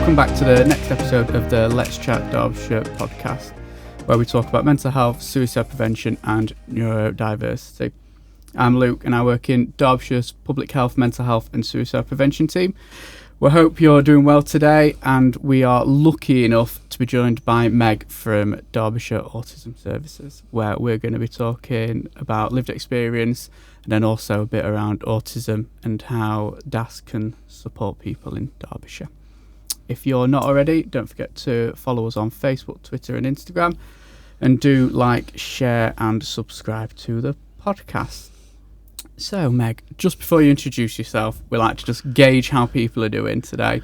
Welcome back to the next episode of the Let's Chat Derbyshire podcast, where we talk about mental health, suicide prevention and neurodiversity. I'm Luke and I work in Derbyshire's Public Health, Mental Health and Suicide Prevention team. We hope you're doing well today, and we are lucky enough to be joined by Meg from Derbyshire Autism Services, where we're going to be talking about lived experience and then also a bit around autism and how DAS can support people in Derbyshire. If you're not already, don't forget to follow us on Facebook, Twitter and Instagram, and do like, share and subscribe to the podcast. So, Meg, just before you introduce yourself, we like to just gauge how people are doing today.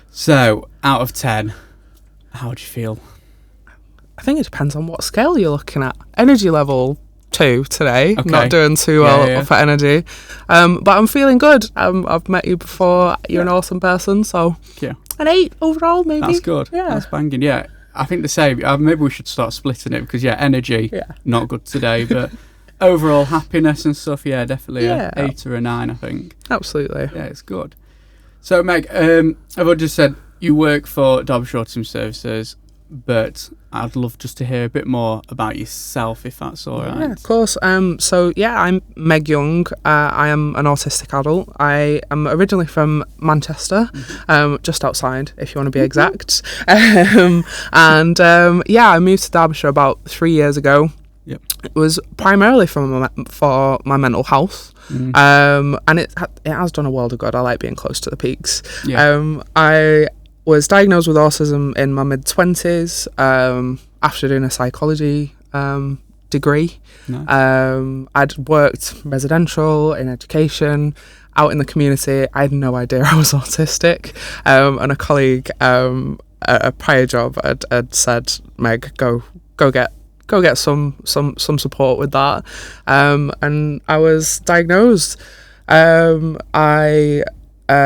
So, out of 10, how do you feel? I think it depends on what scale you're looking at. Energy level 2 today. Okay. Not doing too well for energy. But I'm feeling good. I've met you before. You're an awesome person. So, an 8 overall, maybe. That's good. Yeah. That's banging. Yeah, I think the same. Maybe we should start splitting it because, energy, not good today, but... overall happiness and stuff, definitely a 8 or a 9, I think. Absolutely. Yeah, it's good. So, Meg, I've already just said you work for Derbyshire Autism Services, but I'd love just to hear a bit more about yourself, if that's all right. Yeah, of course. I'm Meg Young. I am an autistic adult. I am originally from Manchester, just outside, if you want to be exact. I moved to Derbyshire about 3 years ago. Yep. It was primarily for my mental health, and it has done a world of good. I like being close to the peaks. Yeah. I was diagnosed with autism in my mid-20s after doing a psychology degree. Nice. I'd worked residential, in education, out in the community. I had no idea I was autistic, and a colleague at a prior job had said, Meg, go get some support with that. And I was diagnosed. I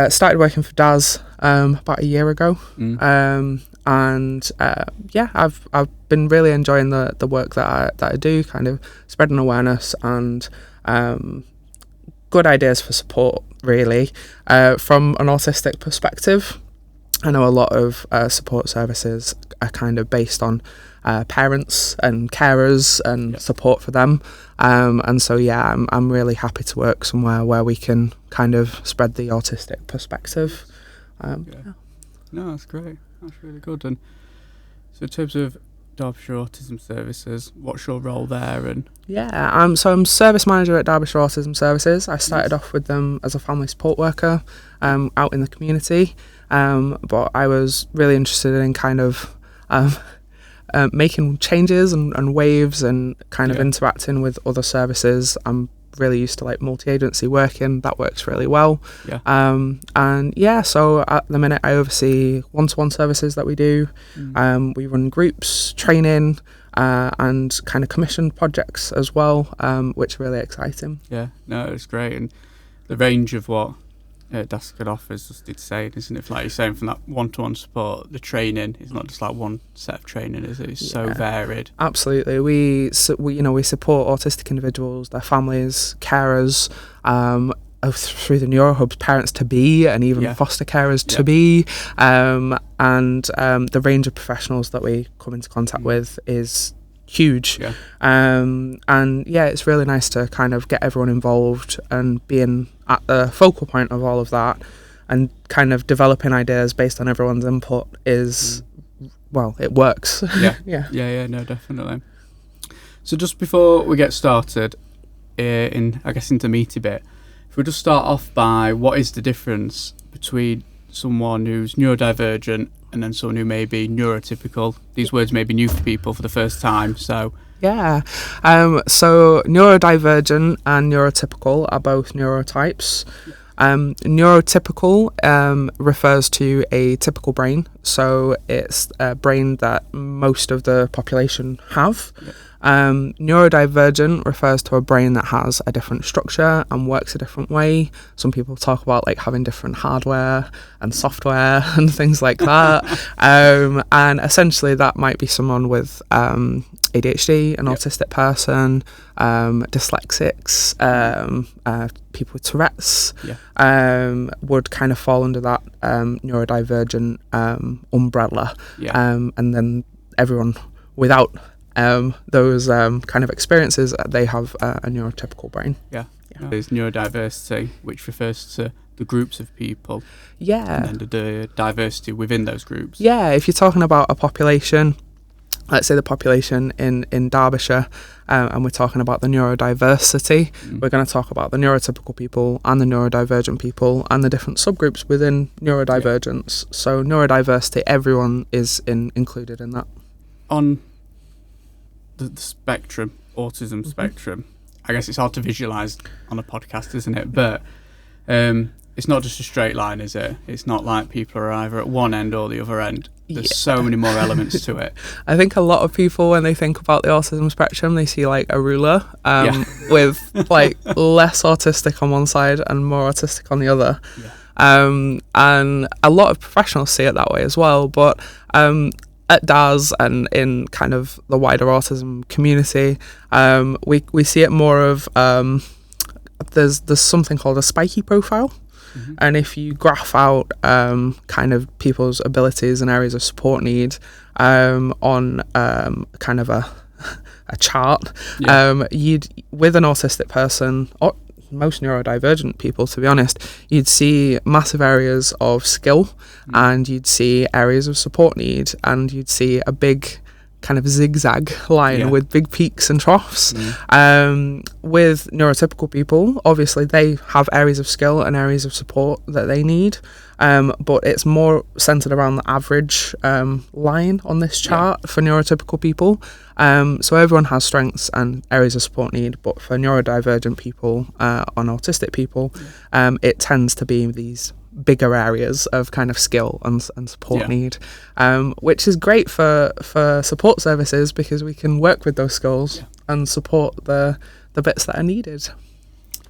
started working for DAS about a year ago. I've been really enjoying the work that I do, kind of spreading awareness and good ideas for support, really, from an autistic perspective. I know a lot of support services are kind of based on parents and carers and support for them, and so I'm really happy to work somewhere where we can kind of spread the autistic perspective. No, that's great. That's really good. And so, in terms of Derbyshire Autism Services, what's your role there? And I'm service manager at Derbyshire Autism Services. I started off with them as a family support worker out in the community, but I was really interested in kind of making changes and waves and kind of interacting with other services. I'm really used to like multi-agency working. That works really well. So at the minute I oversee one-to-one services that we do. We run groups, training, and kind of commissioned projects as well, which are really exciting. It's great, and the range of what DAS could offer is just insane, isn't it? Like you're saying, from that one-to-one support, the training is not just like one set of training, is it? It's so varied. Absolutely. We support autistic individuals, their families, carers, through the NeuroHubs, parents to be, and even foster carers to be, and the range of professionals that we come into contact with is huge. It's really nice to kind of get everyone involved and being at the focal point of all of that, and kind of developing ideas based on everyone's input is it works. No, definitely. So just before we get started into meaty bit, if we just start off by what is the difference between someone who's neurodivergent and then someone who may be neurotypical? These words may be new for people for the first time, so... So neurodivergent and neurotypical are both neurotypes. Neurotypical refers to a typical brain, so it's a brain that most of the population have. Neurodivergent refers to a brain that has a different structure and works a different way. Some people talk about like having different hardware and software and things like that. And essentially that might be someone with ADHD, an autistic person, dyslexics, people with Tourette's would kind of fall under that neurodivergent umbrella. And then everyone without those kind of experiences, they have a neurotypical brain. There's neurodiversity, which refers to the groups of people, and then the diversity within those groups. If you're talking about a population, let's say the population in Derbyshire, and we're talking about the neurodiversity, we're going to talk about the neurotypical people and the neurodivergent people and the different subgroups within neurodivergence. So neurodiversity, everyone is included in that. On the spectrum, autism spectrum, I guess it's hard to visualise on a podcast, isn't it? But it's not just a straight line, is it? It's not like people are either at one end or the other end. There's so many more elements to it. I think a lot of people, when they think about the autism spectrum, they see like a ruler with like less autistic on one side and more autistic on the other. And a lot of professionals see it that way as well. But at DAS and in kind of the wider autism community, we see it more of there's something called a spiky profile. And if you graph out kind of people's abilities and areas of support need on kind of a chart, you'd, with an autistic person, or most neurodivergent people, to be honest, you'd see massive areas of skill and you'd see areas of support need, and you'd see a big kind of zigzag line with big peaks and troughs. With neurotypical people, obviously they have areas of skill and areas of support that they need, but it's more centered around the average line on this chart for neurotypical people. So everyone has strengths and areas of support need, but for neurodivergent people, on autistic people, it tends to be these bigger areas of kind of skill and support need, which is great for support services, because we can work with those skills and support the bits that are needed.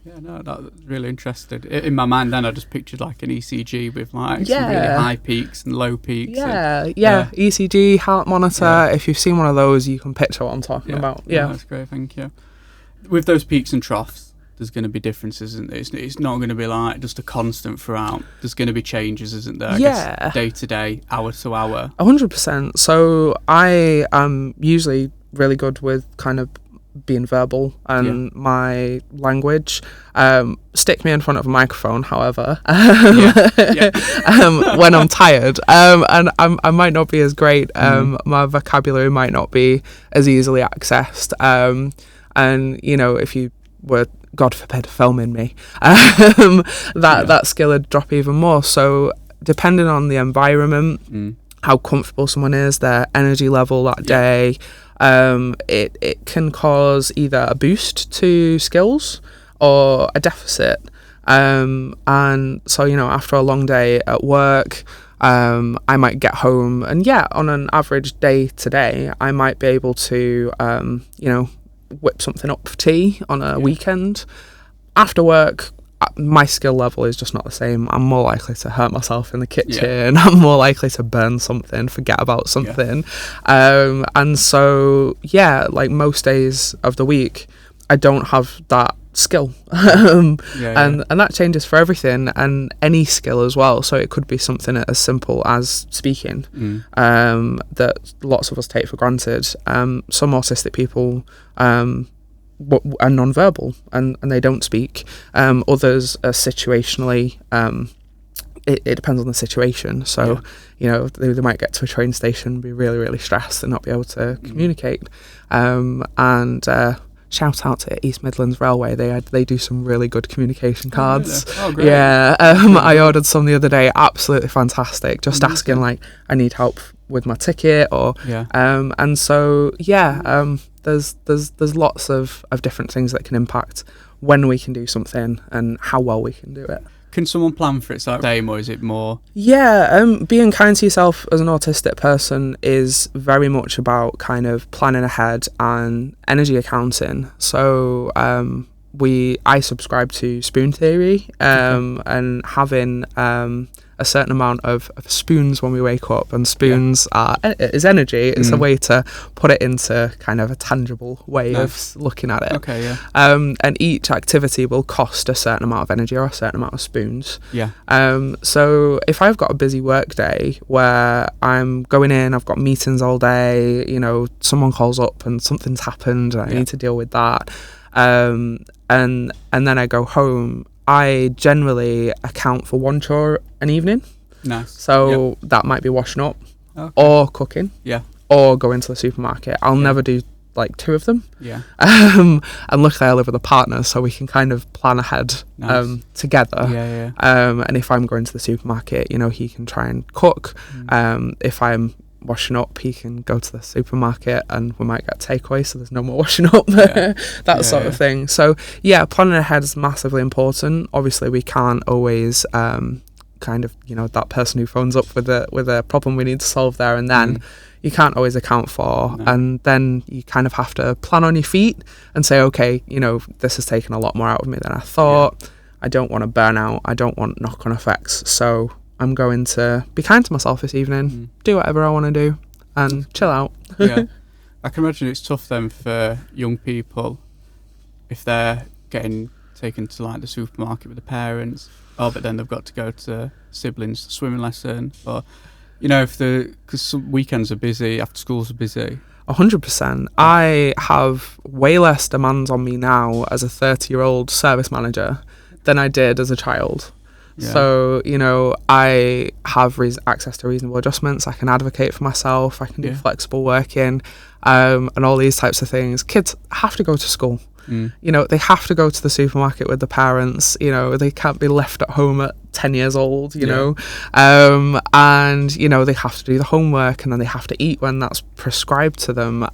That's really interesting. In my mind then I just pictured like an ECG with like some really high peaks and low peaks. ECG, heart monitor. If you've seen one of those, you can picture what I'm talking about. That's great, thank you. With those peaks and troughs, there's going to be differences, isn't there? It's not going to be like just a constant throughout. There's going to be changes, isn't there? I guess day to day, hour to hour. 100%. So I am usually really good with kind of being verbal and my language. Stick me in front of a microphone, however, when I'm tired, and I might not be as great. My vocabulary might not be as easily accessed. And you know, if you were, God forbid, filming me, that skill would drop even more. So depending on the environment, how comfortable someone is, their energy level that day, it can cause either a boost to skills or a deficit. And so, you know, after a long day at work, I might get home and on an average day to day, I might be able to, you know, whip something up for tea on a weekend. After work, my skill level is just not the same. I'm more likely to hurt myself in the kitchen. I'm more likely to burn something, forget about something. And so, like most days of the week, I don't have that skill. And that changes for everything, and any skill as well. So it could be something as simple as speaking, that lots of us take for granted. Some autistic people are non-verbal and they don't speak. Others are situationally, it depends on the situation. So, you know, they might get to a train station, be really, really stressed and not be able to communicate. Shout out to East Midlands Railway. They do some really good communication cards. Oh, great. I ordered some the other day. Absolutely fantastic. Just asking like, I need help with my ticket, or and so there's lots of different things that can impact when we can do something and how well we can do it. Can someone plan for it the same, or is it more? Being kind to yourself as an autistic person is very much about kind of planning ahead and energy accounting. So I subscribe to spoon theory, and having a a certain amount of spoons when we wake up, and spoons is energy. It's a way to put it into kind of a tangible way of looking at it. Okay, yeah. And each activity will cost a certain amount of energy or a certain amount of spoons. Yeah. So if I've got a busy work day where I'm going in, I've got meetings all day, you know, someone calls up and something's happened and I need to deal with that, and then I go home, I generally account for one chore an evening. Nice. So that might be washing up, or cooking, or going to the supermarket. I'll never do like two of them. Yeah. And luckily I live with a partner, so we can kind of plan ahead together. Yeah. And if I'm going to the supermarket, you know, he can try and cook. If I'm washing up, he can go to the supermarket and we might get takeaway, so there's no more washing up. That sort of thing. So yeah, planning ahead is massively important. Obviously we can't always kind of, you know, that person who phones up with a problem we need to solve there and then, you can't always account for. And then you kind of have to plan on your feet and say, okay, you know, this has taken a lot more out of me than I thought. I don't want to burn out, I don't want knock-on effects, so I'm going to be kind to myself this evening, do whatever I want to do and chill out. I can imagine it's tough then for young people if they're getting taken to like the supermarket with the parents, but then they've got to go to siblings' swimming lesson, or you know, because some weekends are busy, after schools are busy. 100%. I have way less demands on me now as a 30-year-old service manager than I did as a child. So, you know, I have access to reasonable adjustments. I can advocate for myself. I can do flexible working, and all these types of things. Kids have to go to school. You know, they have to go to the supermarket with the parents. You know, they can't be left at home at 10 years old, you know. And, you know, they have to do the homework and then they have to eat when that's prescribed to them.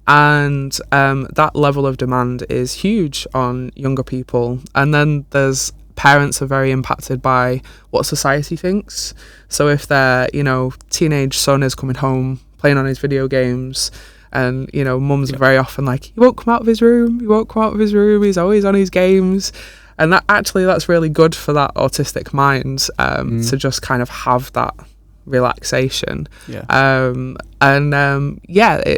And that level of demand is huge on younger people. And then there's parents are very impacted by what society thinks. So if their, you know, teenage son is coming home playing on his video games, and you know, mums are very often like, he won't come out of his room, he's always on his games. And that's really good for that autistic mind, to just kind of have that relaxation. It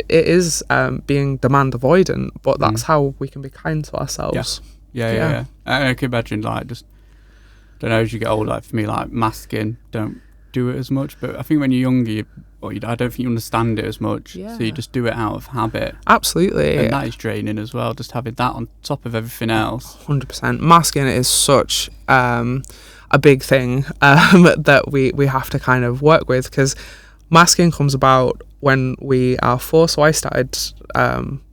is being demand avoidant, but that's how we can be kind to ourselves. Yeah. I can imagine, like, just don't know, as you get older, like for me, like masking, don't do it as much. But I think when you're younger, I don't think you understand it as much, so you just do it out of habit. Absolutely. And that is draining as well, just having that on top of everything else. 100%. Masking is such a big thing that we have to kind of work with, because masking comes about when we are 4. So I started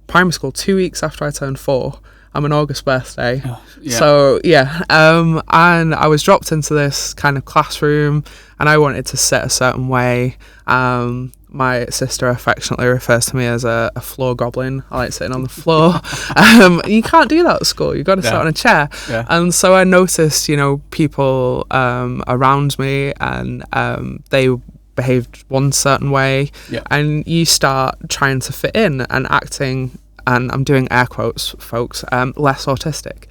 primary school 2 weeks after I turned 4. I'm an August birthday. So and I was dropped into this kind of classroom and I wanted to sit a certain way. My sister affectionately refers to me as a floor goblin. I like sitting on the floor. You can't do that at school. You've got to sit on a chair. And so I noticed, you know, people around me, and they behaved one certain way, and you start trying to fit in and acting, and I'm doing air quotes, folks, less autistic.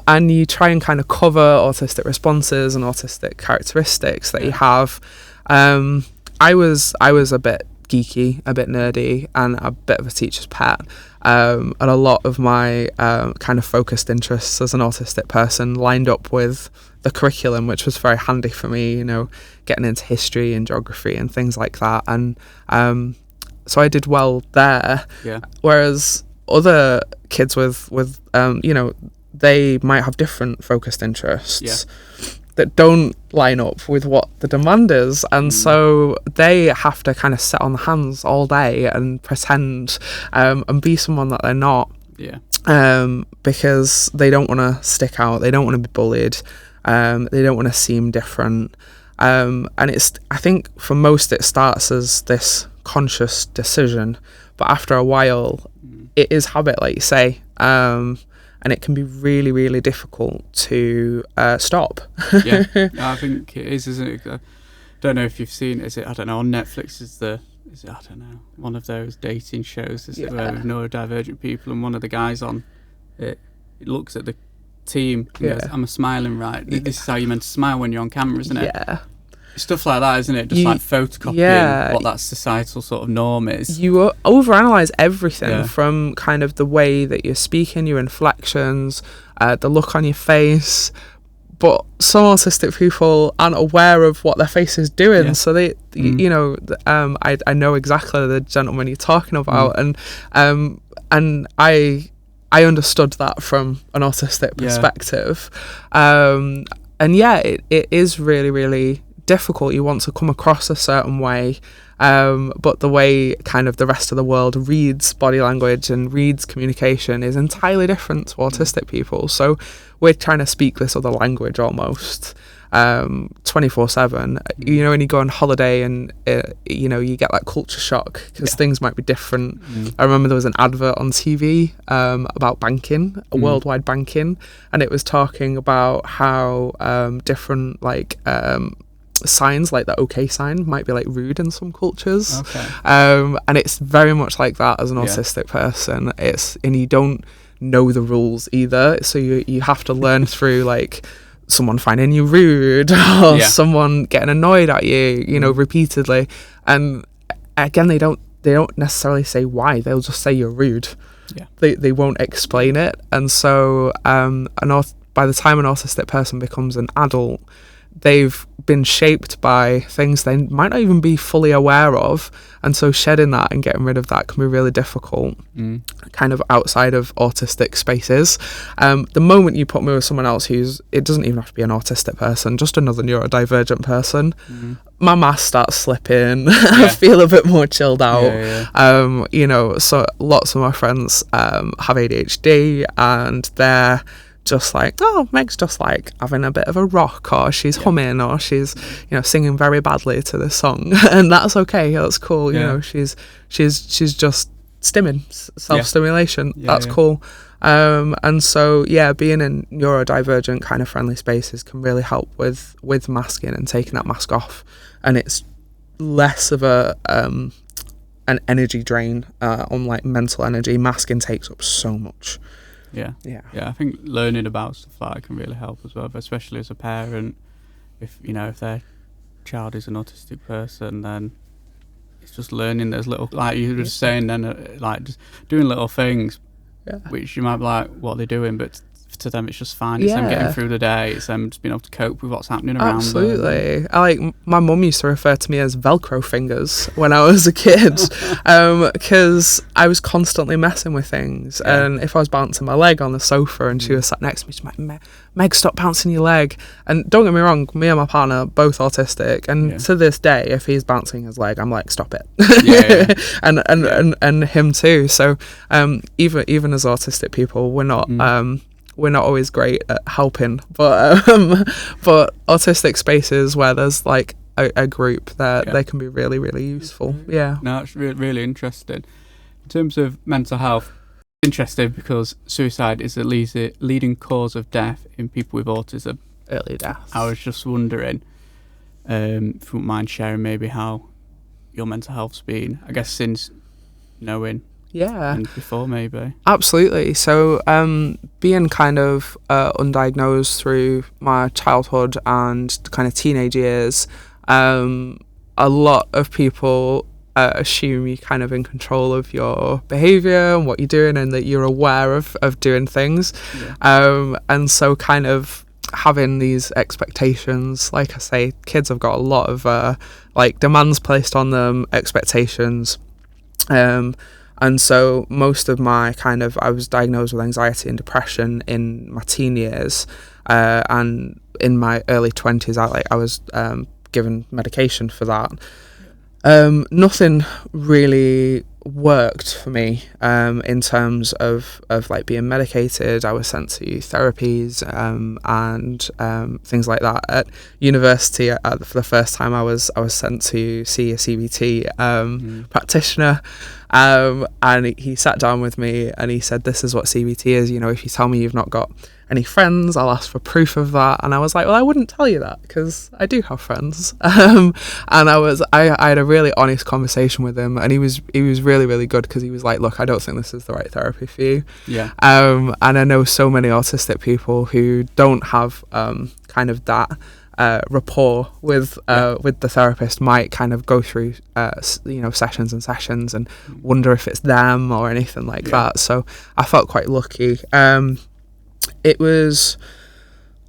And you try and kind of cover autistic responses and autistic characteristics that you have. I was a bit geeky, a bit nerdy, and a bit of a teacher's pet. And a lot of my kind of focused interests as an autistic person lined up with the curriculum, which was very handy for me, you know, getting into history and geography and things like that. And so I did well there. Whereas other kids with you know, they might have different focused interests that don't line up with what the demand is, and so they have to kind of sit on the hands all day and pretend and be someone that they're not, because they don't want to stick out, they don't want to be bullied, they don't want to seem different, and I think for most it starts as this conscious decision, but after a while it is habit, like you say, and it can be really, really difficult to stop. I think it is, isn't it? I don't know if you've seen it. Is it, I don't know, on Netflix is it, I don't know, one of those dating shows, where with neurodivergent people, and one of the guys on it looks at the team. And goes, I'm a smiling, right? This is how you're meant to smile when you're on camera, isn't it? Yeah. Stuff like that, isn't it? Just like photocopying what that societal sort of norm is. You overanalyze everything from kind of the way that you're speaking, your inflections, the look on your face. But some autistic people aren't aware of what their face is doing, so they, you know, I know exactly the gentleman you're talking about, and I understood that from an autistic perspective, and it is really, really difficult. You want to come across a certain way, but the way kind of the rest of the world reads body language and reads communication is entirely different to autistic people. So we're trying to speak this other language almost 24/7. You know, when you go on holiday and you know, you get that culture shock because things might be different. I remember there was an advert on TV about banking, worldwide banking, and it was talking about how different like signs like the OK sign might be like rude in some cultures, and it's very much like that as an autistic person. And you don't know the rules either, so you have to learn through like someone finding you rude or someone getting annoyed at you, you know, repeatedly. And again, they don't necessarily say why. They'll just say you're rude. They won't explain it. And so by the time an autistic person becomes an adult, they've been shaped by things they might not even be fully aware of, and so shedding that and getting rid of that can be really difficult, kind of outside of autistic spaces. The moment you put me with someone else it doesn't even have to be an autistic person, just another neurodivergent person, my mask starts slipping. I feel a bit more chilled out. You know, so lots of my friends have ADHD, and they're just like, oh, Meg's just like having a bit of a rock, or she's humming, or she's, you know, singing very badly to this song, and that's okay, that's cool. You know, she's just stimming, self-stimulation. That's cool. And so being in neurodivergent kind of friendly spaces can really help with masking and taking that mask off, and it's less of an energy drain on like mental energy. Masking takes up so much. Yeah, I think learning about stuff like that can really help as well, but especially as a parent, if their child is an autistic person, then it's just learning those little, like you were just saying then, like just doing little things, which you might be like, what are they doing? But to them it's just fine. It's them getting through the day. It's them just being able to cope with what's happening around them. Absolutely. My mum used to refer to me as Velcro fingers when I was a kid, because I was constantly messing with things. And if I was bouncing my leg on the sofa and she was sat next to me, she's like, Meg, stop bouncing your leg. And don't get me wrong, me and my partner are both autistic, and to this day, if he's bouncing his leg, I'm like, stop it. And him too. So even as autistic people, we're not always great at helping, but autistic spaces where there's like a group that they can be really, really useful. No, it's really interesting. In terms of mental health, interesting because suicide is the leading cause of death in people with autism. Early death. I was just wondering if you wouldn't mind sharing maybe how your mental health's been, I guess, since knowing. And before, maybe. Absolutely. So being kind of undiagnosed through my childhood and kind of teenage years, a lot of people assume you're kind of in control of your behaviour and what you're doing, and that you're aware of doing things. And so kind of having these expectations, like I say, kids have got a lot of like demands placed on them, expectations. And so most of my I was diagnosed with anxiety and depression in my teen years, and in my early 20s, I was given medication for that. Nothing really worked for me in terms of like being medicated. I was sent to therapies and things like that. At university, for the first time, I was sent to see a CBT practitioner, and he sat down with me and he said, "This is what CBT is. You know, if you tell me you've not got any friends, I'll ask for proof of that. And I was like, well, I wouldn't tell you that because I do have friends. And I had a really honest conversation with him, and he was really, really good, because he was like, look, I don't think this is the right therapy for you. Yeah. And I know so many autistic people who don't have kind of that rapport with the therapist, might kind of go through sessions and sessions and wonder if it's them or anything like that. So I felt quite lucky. It was,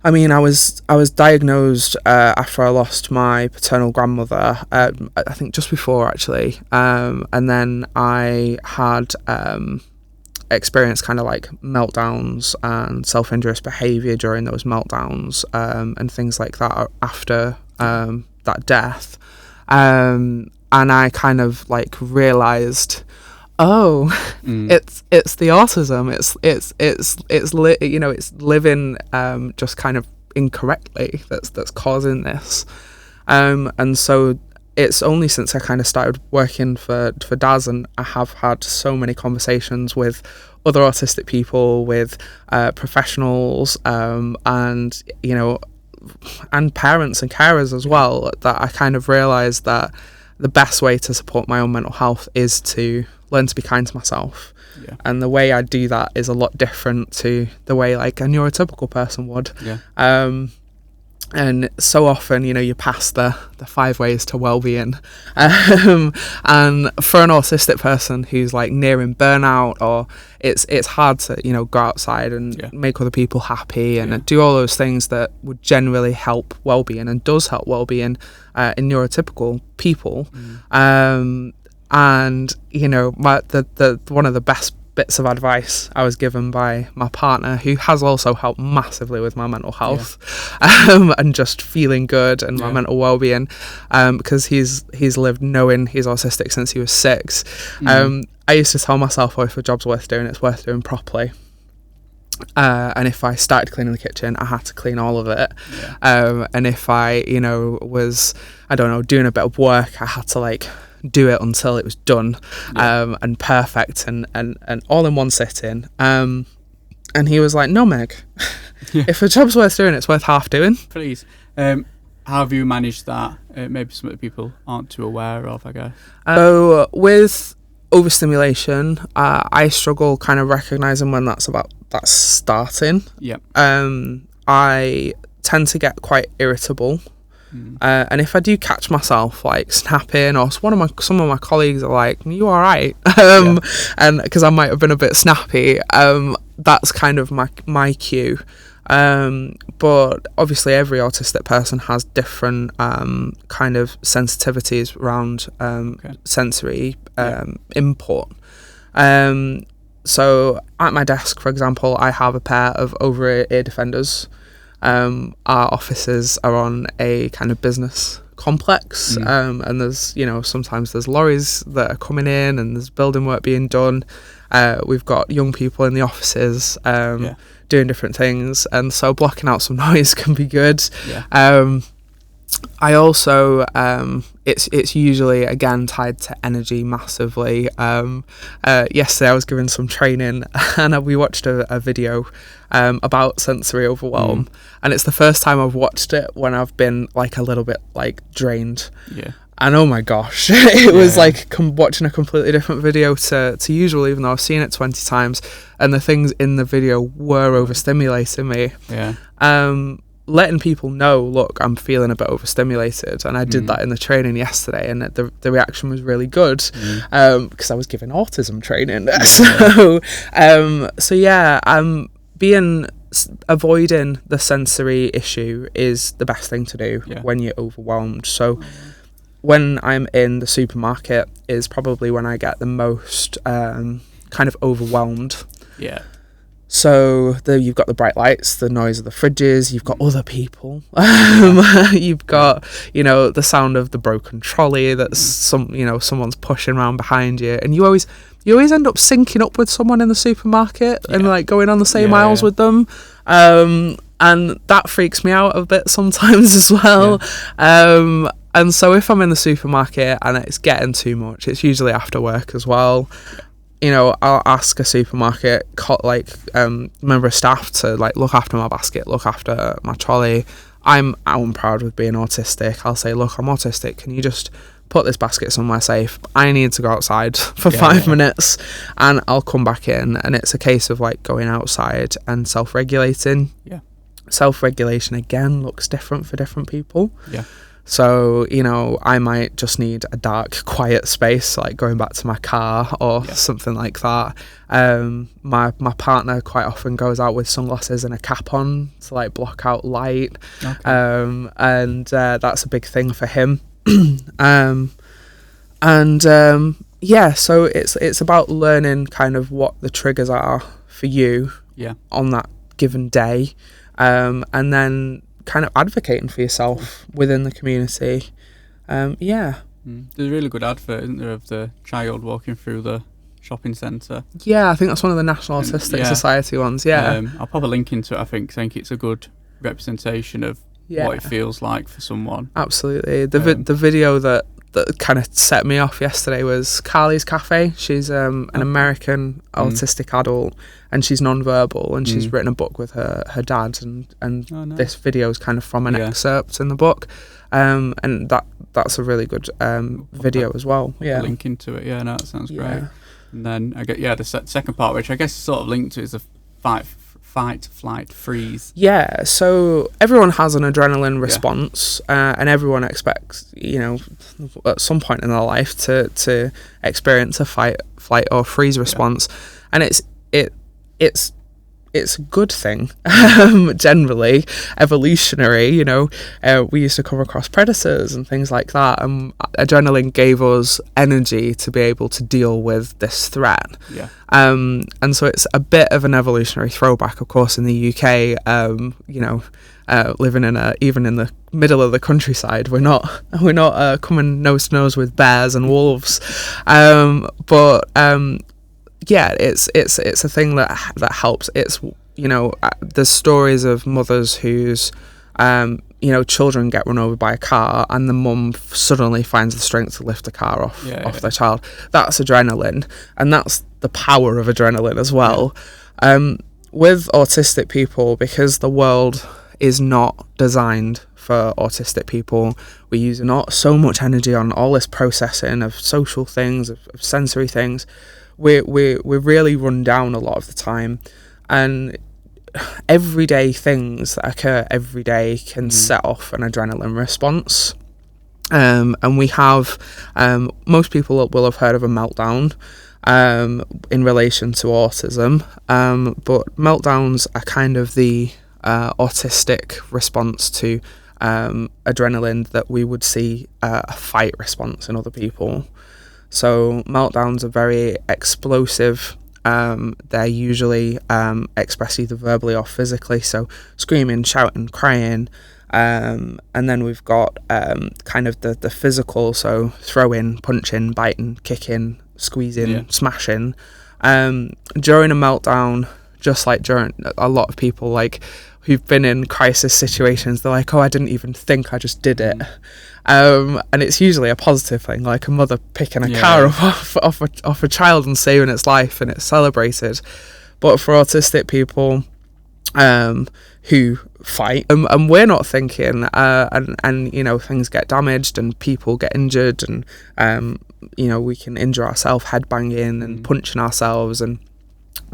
I mean, I was diagnosed after I lost my paternal grandmother, I think just before, actually, and then I had experienced kind of like meltdowns and self-injurious behaviour during those meltdowns, and things like that after that death, and I kind of like realised, it's the autism, it's living just kind of incorrectly that's causing this, and so it's only since I kind of started working for Daz, and I have had so many conversations with other autistic people, with professionals, and and parents and carers as well, that I kind of realised that the best way to support my own mental health is to learn to be kind to myself. Yeah. And the way I do that is a lot different to the way like a neurotypical person would. Yeah. And so often, you pass the 5 ways to well-being, and for an autistic person who's like nearing burnout, or it's hard to go outside and make other people happy and do all those things that would generally help well-being and does help well-being in neurotypical people. And the one of the best bits of advice I was given by my partner, who has also helped massively with my mental health, and just feeling good and my mental well-being, because he's lived knowing he's autistic since he was 6. I used to tell myself, if a job's worth doing, it's worth doing properly. And if I started cleaning the kitchen, I had to clean all of it. And if I was, I don't know, doing a bit of work, I had to like do it until it was done, and perfect, and all in one sitting. And he was like, no, Meg, if a job's worth doing, it's worth half doing. Please. How have you managed that? Maybe some of the people aren't too aware of, I guess. So with overstimulation, I struggle kind of recognising when that's starting. I tend to get quite irritable. And if I do catch myself like snapping, or some of my colleagues are like, "Are you all right?" And because I might have been a bit snappy, that's kind of my cue. But obviously, every autistic person has different kind of sensitivities around sensory input. So at my desk, for example, I have a pair of over-ear defenders. Our offices are on a kind of business complex, and there's sometimes there's lorries that are coming in, and there's building work being done. We've got young people in the offices doing different things, and so blocking out some noise can be good. I also it's usually again tied to energy massively. Yesterday I was given some training, and we watched a video about sensory overwhelm, and it's the first time I've watched it when I've been like a little bit like drained. And oh my gosh, it was like watching a completely different video to usual, even though I've seen it 20 times, and the things in the video were overstimulating me. Letting people know, look, I'm feeling a bit overstimulated, and I did that in the training yesterday, and the reaction was really good, because I was given autism training. Avoiding the sensory issue is the best thing to do when you're overwhelmed. So when I'm in the supermarket is probably when I get the most kind of overwhelmed. So you've got the bright lights, the noise of the fridges, you've got other people, you've got, the sound of the broken trolley that's someone's pushing around behind you, and you always end up syncing up with someone in the supermarket and like going on the same aisles with them, and that freaks me out a bit sometimes as well. And so if I'm in the supermarket and it's getting too much, it's usually after work as well. you know, I'll ask a supermarket member of staff to like look after my basket, look after my trolley. I'm proud with being autistic. I'll say, look, I'm autistic. Can you just put this basket somewhere safe? I need to go outside for 5 minutes, and I'll come back in. And it's a case of like going outside and self-regulating. Yeah. Self-regulation again looks different for different people. Yeah. So, you know, I might just need a dark, quiet space, like going back to my car or something like that. My partner quite often goes out with sunglasses and a cap on to like block out light. Okay. And that's a big thing for him. So it's about learning kind of what the triggers are for you on that given day, and then kind of advocating for yourself within the community. There's a really good advert, isn't there, of the child walking through the shopping centre? I think that's one of the National Autistic Society ones. I'll pop a link into it. I think it's a good representation of what it feels like for someone. Absolutely. The video that kind of set me off yesterday was Carly's Cafe. She's an American autistic adult, and she's non-verbal, and she's written a book with her dad, and nice. This video is kind of from an excerpt in the book, and that's a really good video as well. A link into it. That sounds great. And then I get the second part, which I guess is sort of linked to, is the fight, flight, freeze. So everyone has an adrenaline response, and everyone expects, you know, at some point in their life to experience a fight, flight, or freeze response, and it's a good thing, generally, evolutionary, you know. We used to come across predators and things like that, and adrenaline gave us energy to be able to deal with this threat. And so it's a bit of an evolutionary throwback, of course, in the UK. Living even in the middle of the countryside, we're not coming nose to nose with bears and wolves, it's a thing that helps. It's, you know, there's stories of mothers whose children get run over by a car, and the mum suddenly finds the strength to lift the car off their child. That's adrenaline, and that's the power of adrenaline as well. With autistic people, because the world is not designed for autistic people, we use not so much energy on all this processing of social things, of sensory things. We're really run down a lot of the time, and everyday things that occur every day can set off an adrenaline response. And we have, most people will have heard of a meltdown in relation to autism, but meltdowns are kind of the autistic response to adrenaline that we would see a fight response in other people. So meltdowns are very explosive. They're usually expressed either verbally or physically, so screaming, shouting, crying. And then we've got kind of the physical, so throwing, punching, biting, kicking, squeezing, smashing. During a meltdown, just like during a lot of people like who've been in crisis situations, they're like, oh, I didn't even think, I just did it. And it's usually a positive thing, like a mother picking a car off a child and saving its life, and it's celebrated. But for autistic people who fight, and we're not thinking, and you know, things get damaged and people get injured, and you know, we can injure ourselves headbanging and punching ourselves and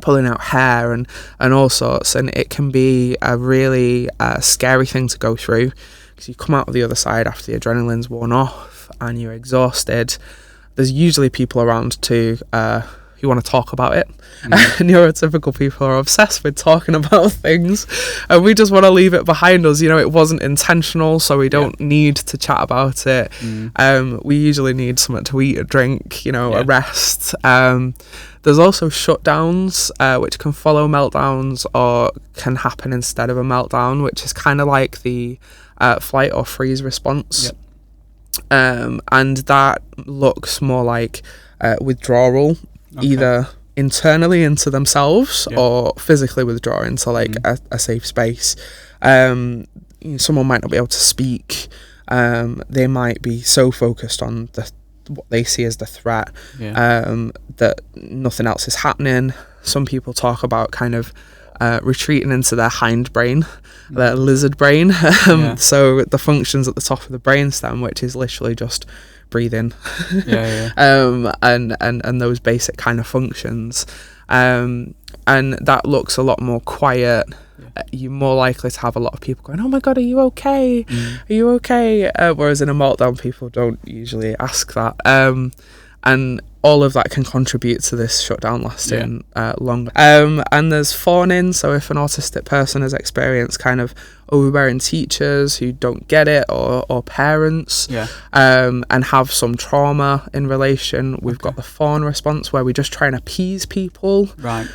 pulling out hair and all sorts, and it can be a really scary thing to go through, because you come out of the other side after the adrenaline's worn off and you're exhausted. There's usually people around who want to talk about it. Neurotypical people are obsessed with talking about things, and we just want to leave it behind us. You know, it wasn't intentional, so we don't need to chat about it. We usually need something to eat, a drink, you know, a rest. There's also shutdowns, which can follow meltdowns or can happen instead of a meltdown, which is kind of like the flight or freeze response. And that looks more like withdrawal, either internally into themselves or physically withdraw into like a safe space. Someone might not be able to speak. They might be so focused on what they see as the threat, Yeah. that nothing else is happening. Some people talk about kind of retreating into their hindbrain, their lizard brain. So the functions at the top of the brainstem, which is literally just breathing, and those basic kind of functions, and that looks a lot more quiet. You're more likely to have a lot of people going, "Oh my God, are you okay? Are you okay?" Whereas in a meltdown, people don't usually ask that. And all of that can contribute to this shutdown lasting longer. And there's fawning. So if an autistic person has experienced kind of overbearing teachers who don't get it, or parents, and have some trauma in relation, we've got the fawn response, where we just try and appease people. Right.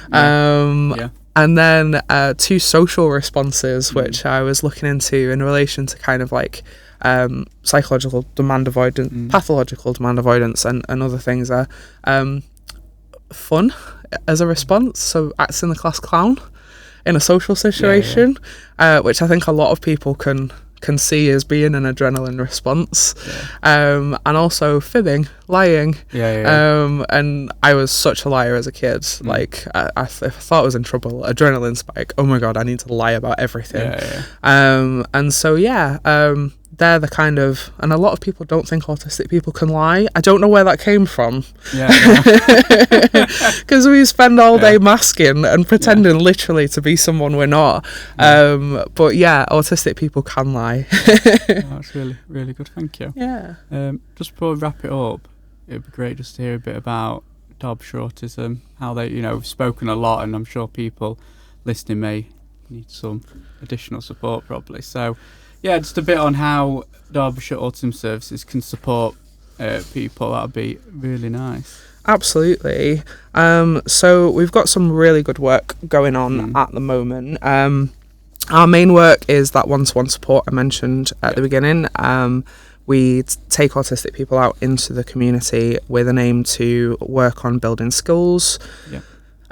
And then 2 social responses, which I was looking into in relation to kind of like psychological demand avoidance, pathological demand avoidance, and other things are fun as a response. So acting the class clown in a social situation, which I think a lot of people can see as being an adrenaline response, and also fibbing, lying. And I was such a liar as a kid. Like I thought I was in trouble, adrenaline spike, oh my God, I need to lie about everything. And so they're the kind of, and a lot of people don't think autistic people can lie. I don't know where that came from, because we spend all day masking and pretending literally to be someone we're not. But autistic people can lie. That's really, really good, thank you. Just before we wrap it up, it'd be great just to hear a bit about Derbyshire Autism, how they, we've spoken a lot, and I'm sure people listening may need some additional support probably. So just a bit on how Derbyshire Autism Services can support people. That'd be really nice. Absolutely. So we've got some really good work going on at the moment. Our main work is that one-to-one support I mentioned at the beginning. We take autistic people out into the community with an aim to work on building skills,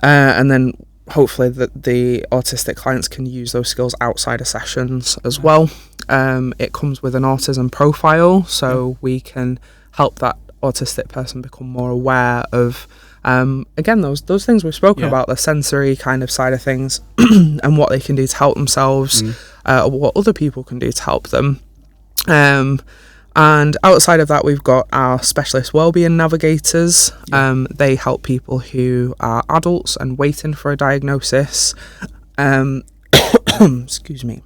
and then hopefully the autistic clients can use those skills outside of sessions as well. It comes with an autism profile, so we can help that autistic person become more aware of again those things we've spoken about, the sensory kind of side of things, and what they can do to help themselves, or what other people can do to help them. And outside of that, we've got our specialist wellbeing navigators. They help people who are adults and waiting for a diagnosis. Excuse me.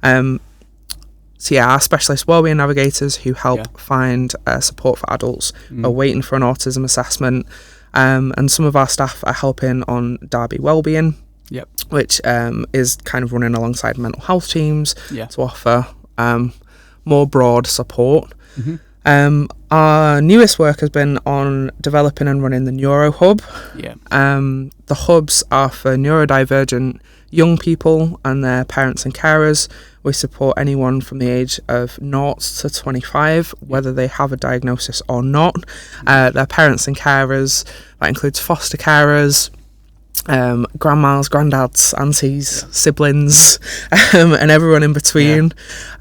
So our specialist wellbeing navigators who help find support for adults who are waiting for an autism assessment. And some of our staff are helping on Derby Wellbeing, which is kind of running alongside mental health teams to offer more broad support. Our newest work has been on developing and running the Neuro Hub. The hubs are for neurodivergent young people and their parents and carers. We support anyone from the age of 0 to 25, whether they have a diagnosis or not. Their parents and carers, that includes foster carers, grandmas, granddads, aunties, siblings, and everyone in between.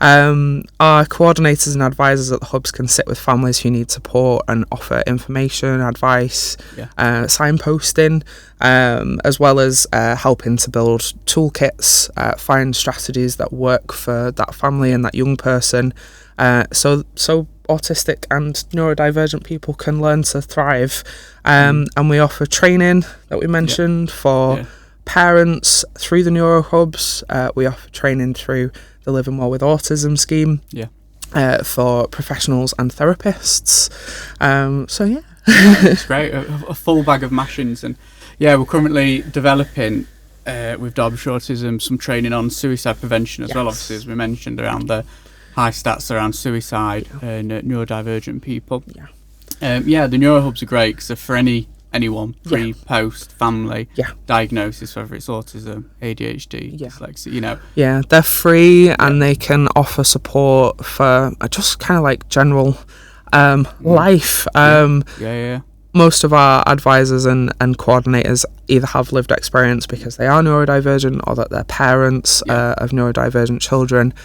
Our coordinators and advisors at the hubs can sit with families who need support and offer information, advice, signposting, as well as helping to build toolkits, find strategies that work for that family and that young person, so autistic and neurodivergent people can learn to thrive. And we offer training that we mentioned for parents through the Neuro Hubs. We offer training through the Living Well with Autism scheme for professionals and therapists. It's great, a full bag of mashings. And we're currently developing with Derbyshire Autism some training on suicide prevention as well, obviously, as we mentioned, around the high stats around suicide and neurodivergent people. The Neuro Hubs are great because they're for anyone, pre, post, family, diagnosis, whether it's autism, ADHD, dyslexia, they're free and they can offer support for just kind of like general life. Most of our advisors and coordinators either have lived experience because they are neurodivergent or that they're parents of neurodivergent children.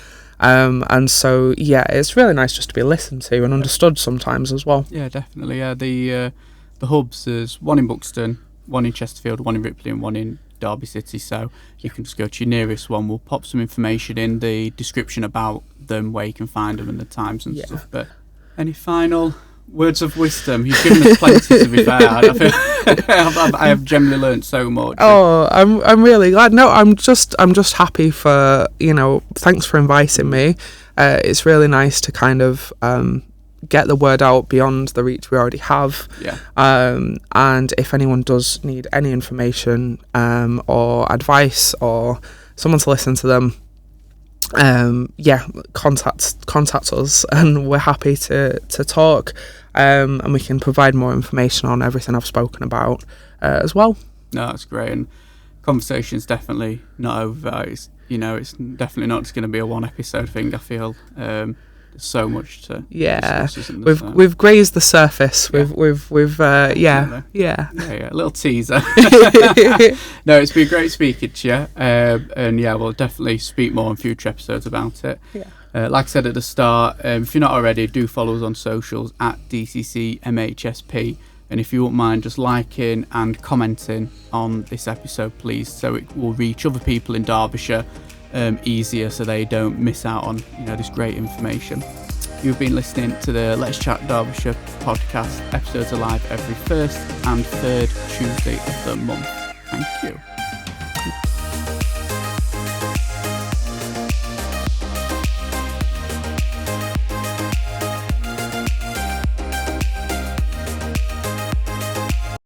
And so, yeah, it's really nice just to be listened to and understood sometimes as well. Yeah, definitely. Yeah, the hubs, there's one in Buxton, one in Chesterfield, one in Ripley, and one in Derby City. So you can just go to your nearest one. We'll pop some information in the description about them, where you can find them and the times and stuff. But any final words of wisdom? You've given us plenty, to be fair. I have generally learned so much. Oh, I'm really glad. No, I'm just happy for, thanks for inviting me. It's really nice to kind of get the word out beyond the reach we already have. Yeah. And if anyone does need any information or advice or someone to listen to them, contact us, and we're happy to talk, and we can provide more information on everything I've spoken about as well. No, that's great, and conversation's definitely not over. It's definitely not just going to be a one episode thing. I feel there's so much to discuss, we've grazed the surface. Yeah. We've a little teaser. No, it's been great speaking to you, and we'll definitely speak more in future episodes about it. Like I said at the start, if you're not already, do follow us on socials at DCCMHSP, and if you wouldn't mind just liking and commenting on this episode, please, so it will reach other people in Derbyshire easier, so they don't miss out on this great information. You've been listening to the Let's Chat Derbyshire podcast. Episodes are live every first and third Tuesday of the month. Thank you.